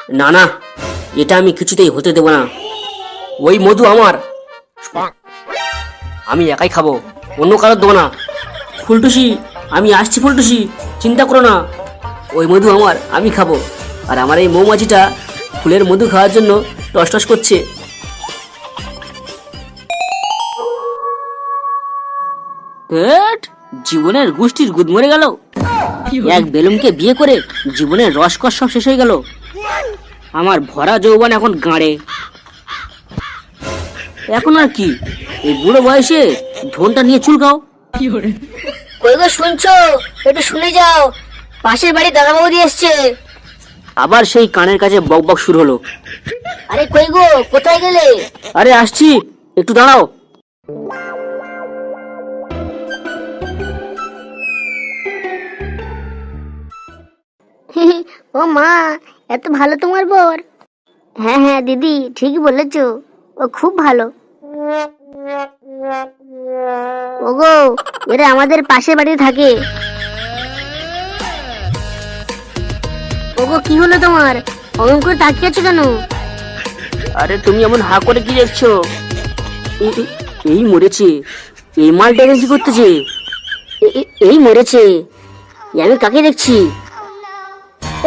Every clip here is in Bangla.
না না, এটা আমি কিছুতেই হতে দেব না। ওই মধু আমার, আমি একাই খাবো, অন্য কারোর দেবো না। ফুলটুসি, আমি আসছি ফুলটুসি, চিন্তা করো না। ওই মধু আমার, আমি খাবো। আর আমার এই মৌমাছিটা ফুলের মধু খাওয়ার জন্য টস টস করছে। ধ্যাৎ, জীবনের গোষ্ঠীর গুদ মরে গেল। এক বেলুমকে বিয়ে করে জীবনের রসকস সব শেষ হয়ে গেল। আমার ভরা যৌবন এখন গাঁড়ে। এখন আর কি, এই বুড়ো বয়সে ধনটা নিয়ে চুলকাও। কই গো শুনছো? একটু শুনে যাও, পাশের বাড়ি দাদা বৌদি এসছে। আবার সেই কানের কাছে বক বক শুরু হলো। আরে কই গো, কোথায় গেলে? আরে আসছি, একটু দাঁড়াও। ও মা, এত ভালো তোমার বর? হ্যাঁ হ্যাঁ দিদি, ঠিকই বলেছো, ও খুব ভালো। ওগো, এরা আমাদের পাশের বাড়িতে থাকে। ওগো, কি হলো তোমার? অমন করে তাকিয়ে আছো কেন? আরে তুমি এমন হা করে কি দেখছো? এই মরেছে, এই মালটা কি করতেছে? এই মরেছে, আমি কাকে দেখছি?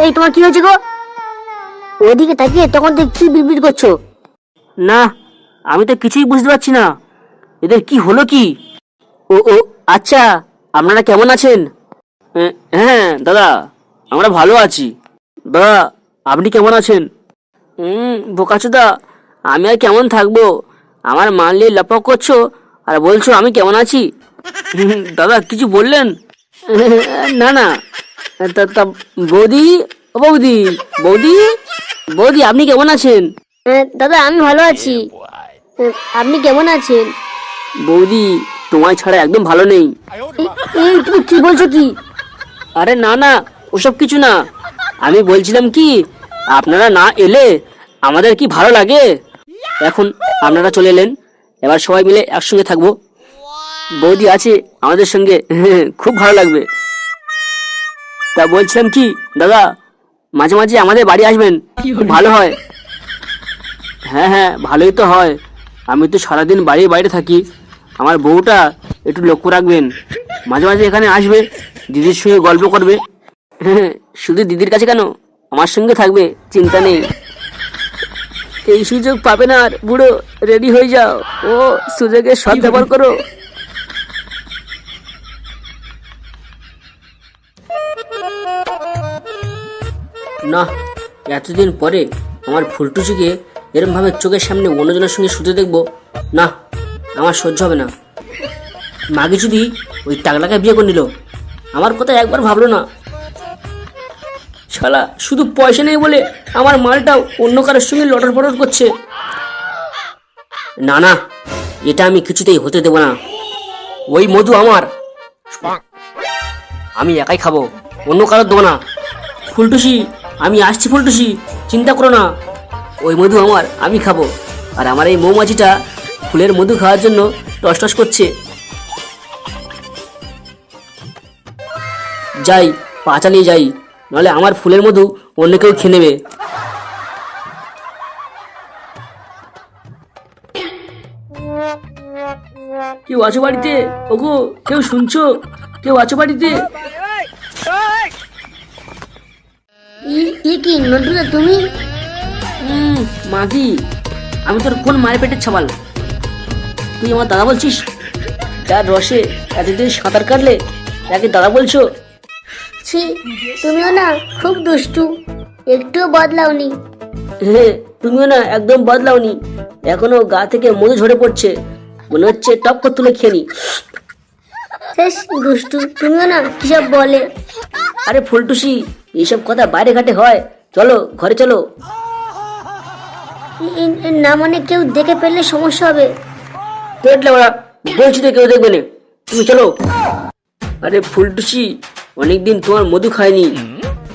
এই তোমার কি হয়েছে গো? ওইদিকে তাকিয়ে তখন থেকে কি বিড়বিড় করছো? না, আমি তো কিছুই বুঝতে পারছি না, এদের কি হলো কি? ও ও আচ্ছা, আপনারা কেমন আছেন? হ্যাঁ দাদা, আমরা ভালো আছি। দাদা, আপনি কেমন আছেন? বোকাচোদা, আমি আর কেমন থাকবো? আমার মানলে লপক করছো আর বলছো আমি কেমন আছি। দাদা কিছু বললেন? না না, তা বৌদি, ও বৌদি, বৌদি, বৌদি আপনি কেমন আছেন? দাদা আমি ভালো আছি, আপনি কেমন আছেন? বৌদি তোমায় ছাড়া একদম ভালো নেই। এই তুমি কি বলছো কি? আরে না না, ওসব কিছু না। আমি বলছিলাম কি, আপনারা না এলে আমাদের কি ভালো লাগে। এখন আপনারা চলে এলেন, এবার সবাই মিলে একসঙ্গে থাকবো। বৌদি আছে আমাদের সঙ্গে, খুব ভালো লাগবে। তা বলছিলাম কি দাদা, মাঝে মাঝে আমাদের বাড়ি আসবেন, খুব ভালো হয়। হ্যাঁ হ্যাঁ, ভালোই তো হয়। আমি তো সারাদিন বাড়ির বাইরে থাকি, আমার বউটা একটু লক্ষ্য রাখবেন। মাঝে মাঝে এখানে আসবে, দিদির সঙ্গে গল্প করবে। হ্যাঁ, শুধু দিদির কাছে কেন, আমার সঙ্গে থাকবে, চিন্তা নেই। এই সুযোগ পাবে না আর বুড়ো, রেডি হয়ে যাও। ও সুযোগের সৎ ব্যবহার করো। না, এতদিন পরে আমার ফুলটুসিকে এরকম ভাবে চোখের সামনে অন্যজনের সঙ্গে শুতে দেখবো না, আমার সহ্য হবে না। মাগে যদি ওই টাকলাকে বিয়ে করে নিল, আমার কথা একবার ভাবলো না। শালা শুধু পয়সা নেই বলে আমার মালটাও অন্য কারোর সঙ্গে লটর পটর করছে। না না, এটা আমি কিছুতেই হতে দেব না। ওই মধু আমার, আমি একাই খাবো, অন্য কারোর দেবো না। ফুলটুসি, আমি আসছি ফুলটুসি, চিন্তা করো না। ওই মধু আমার, আমি খাবো। আর আমার এই মৌমাছিটা ফুলের মধু খাওয়ার জন্য টস টস করছে। যাই, পা চালিয়ে যাই, নাহলে আমার ফুলের মধু অন্য কেউ খেয়ে নেবে। কেউ আছো বাড়িতে? ওগো, কেউ শুনছো? কেউ আছো বাড়িতে? কি নটুদা তুমি? মাগি, আমি তোর কোন মায়ের পেটের ছাবাল? তুই আমার দাদা বলছিস? যার রসে এতদিন সাঁতার কাটলে তাকে দাদা বলছো? ছি, তুমিও না খুব দুষ্টু, একটুও বদলাওনি। হ্যাঁ, তুমিও না একদম বদলাওনি, এখনো গা থেকে মধু ঝরে পড়ছে, মনে হচ্ছে টপ করে তুলে খেয়ে নি। শেষ দুষ্টু, তুমিও না কিসব বলে। আরে ফুলটুসি, এইসব কথা বাইরে ঘাটে হয়, চলো ঘরে চলো। না মানে কেউ দেখে ফেললে সমস্যা হবে। দেখলে ওরা, বলছি তো কেউ দেখবে না, তুমি চলো। আরে ফুলটুসি, অনেকদিন তোমার মধু খায়নি,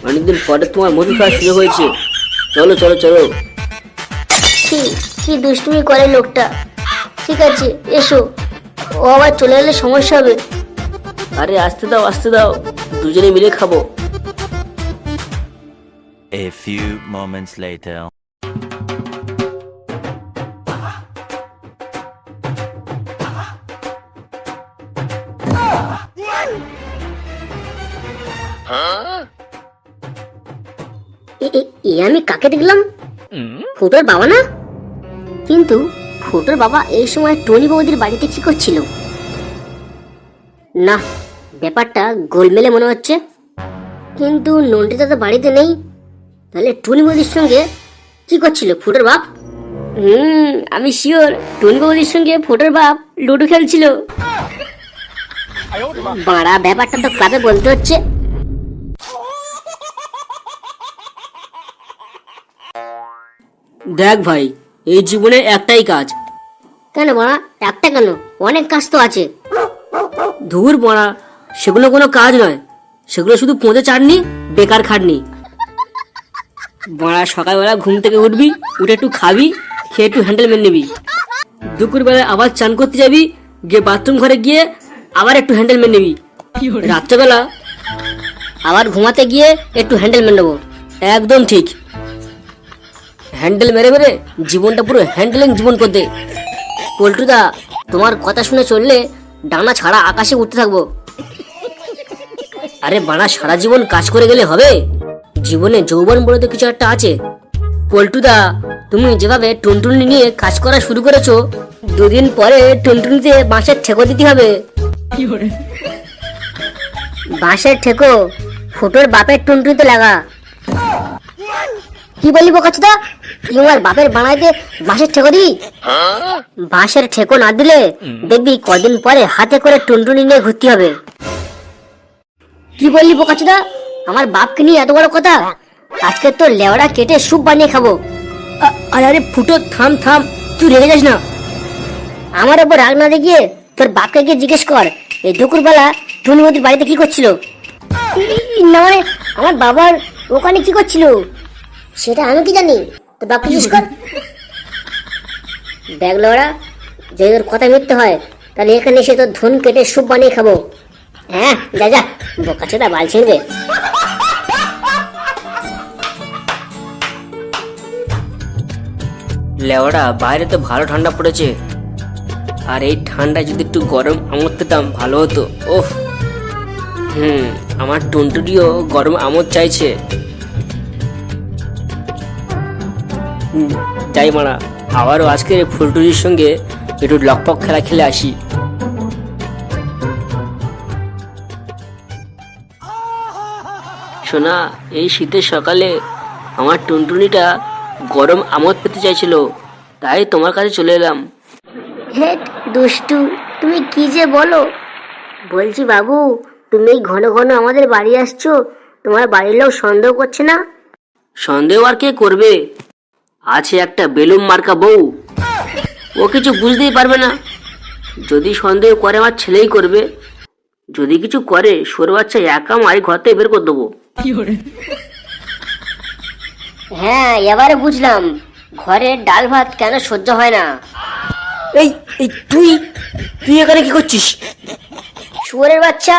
অনেকদিন পরে তোমার মধু খাওয়া শুরু হয়েছে, চলো চলো চলো। কি দুষ্টুমি করে লোকটা। ঠিক আছে এসো, ও আবার চলে এলে সমস্যা হবে। আরে আসতে দাও আসতে দাও, দুজনে মিলে খাবো। A few moments later. আমি কাকে দেখলাম? ফুটোর বাবা না? কিন্তু ফুটোর বাবা এই সময় টনি বৌদির বাড়িতে কি করছিল? না, ব্যাপারটা গোলমেলে মনে হচ্ছে। কিন্তু নন্টিতা তো বাড়িতে নেই, তাহলে টনি বৌদির সঙ্গে কি করছিল ফুটোর বাপ? আমি শিওর টনি বৌদির সঙ্গে ফুটোর বাপ লুডো খেলছিল। বাড়া, ব্যাপারটা তো ক্লাবে বলতে হচ্ছে। দেখ ভাই, এই জীবনে একটাই কাজ। কেন বাড়া, একটা কেন, অনেক কাজ তো আছে। ধুর বড়া, সেগুলো কোনো কাজ নয়, সেগুলো শুধু পৌঁছে চাটনি, বেকার খাটনি। বড়া, সকালবেলা ঘুম থেকে উঠবি, উঠে একটু খাবি, খেয়ে একটু হ্যান্ডেল মেরে নিবি। দুপুরবেলায় আবার চান করতে যাবি, গিয়ে বাথরুম ঘরে গিয়ে আবার একটু হ্যান্ডেল মেরে নিবি। রাত্রেবেলা আবার ঘুমাতে গিয়ে একটু হ্যান্ডেল মেরে নেবো। একদম ঠিক, হ্যান্ডেল মেরে মেরে জীবনটা পুরো হ্যান্ডেলিং জীবন করতে। পল্টুদা, তোমার কথা শুনে চললে ডানা ছাড়া আকাশে উঠতে থাকবো। আরে বানা, সারা জীবন কাজ করে গেলে হবে? জীবনে যৌবন বলে তো কিছু একটা আছে। পল্টুদা, তুমি যেভাবে টুনটুনি নিয়ে কাজ করা শুরু করেছো, দুদিন পরে টুনটুনিতে বাঁশের ঠেকো দিতে হবে। বাঁশের ঠেকো ফুটোর বাপের টুনটুনিতে লাগা। কি বললি বোকাচোদা? তুই আমার বাপের বানাইতে বাঁশের ঠেকো দিবি? বাঁশের ঠেকো না দিলে দেখবি কদিন পরে হাতে করে টুনটুনি নিয়ে ঘুরতে হবে। কি বললি বোকাচোদা? আমার বাপকে নিয়ে এত বড় কথা? আজকে তোর লেওড়া কেটে স্যুপ বানিয়ে খাবো। আরে ফুটো, থাম থাম, তুই রেগে যাস না। আমার ওপর রাগ না দেখিয়ে তোর বাপকে গিয়ে জিজ্ঞেস কর এই দুপুরবেলা টুনি ওদের বাড়িতে কি করছিল। না মানে আমার বাবার ওখানে কি করছিল সেটা আমি কি জানি? তোর বাপকে জিজ্ঞেস কর। দেখ লেওড়া, যদি তোর কথা মিথ্যে হয় তাহলে এখানে এসে তোর ধন কেটে স্যুপ বানিয়ে খাবো। হ্যাঁ, যা যা, বোকাচোদা বাল ছিঁড়বে। লেওড়া, বাইরে তো ভালো ঠান্ডা পড়েছে, আর এই ঠান্ডায় যদি একটু গরম আমোদ পেতাম ভালো হতো। ওহ, আমার টুনটুনিও গরম আমোদ চাইছে। যাই মারা, আবারও আজকের ফুলটুরির সঙ্গে একটু লকপক খেলা খেলে আসি। শোনা, এই শীতের সকালে আমার টুনটুনিটা গরম আমোদ পেতে চাইছিল, তাই তোমার কাছে চলে এলাম। হেট দুষ্টু, তুমি কি যে বলো। বলছি বাবু, তুমি ঘন ঘন আমাদের বাড়ি আসছো, তোমার বাড়ির লোক সন্দেহ করছে না? সন্দেহ আর কে করবে? আছে একটা বেলুম মার্কা বউ, ও কিছু বুঝতেই পারবে না। যদি সন্দেহ করে আমার ছেলেই করবে, যদি কিছু করে সরু বাচ্চা একা মারি ঘর থেকে বের করে দেবো। হ্যাঁ, এবারে বুঝলাম ঘরে ডাল ভাত কেন সহ্য হয় না। এই এই তুই তুই এখানে কি করছিস? শুয়োরের বাচ্চা,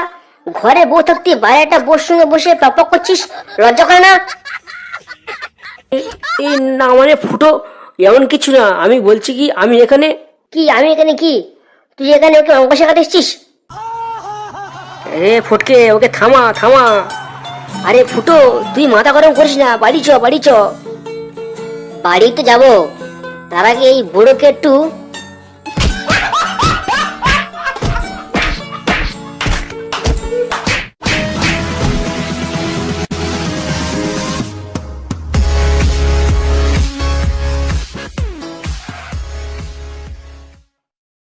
ঘরে বউ থাকতে বাইরে একটা বউর সঙ্গে বসে টপক করছিস, লজ্জা করে না? এই না মানে ফুটো, এমন কিছু না, আমি বলছি কি আমি এখানে আমি এখানে কি? তুই এখানে ওকে অঙ্ক শেখাতে এসছিস? এ ফটকে, ওকে থামা থামা। আরে ফুটো, তুই মাথা গরম করিস না, বাড়ি চ বাড়ি চ। বাড়ি তো যাবো, তার আগে এই বুড়োকে একটু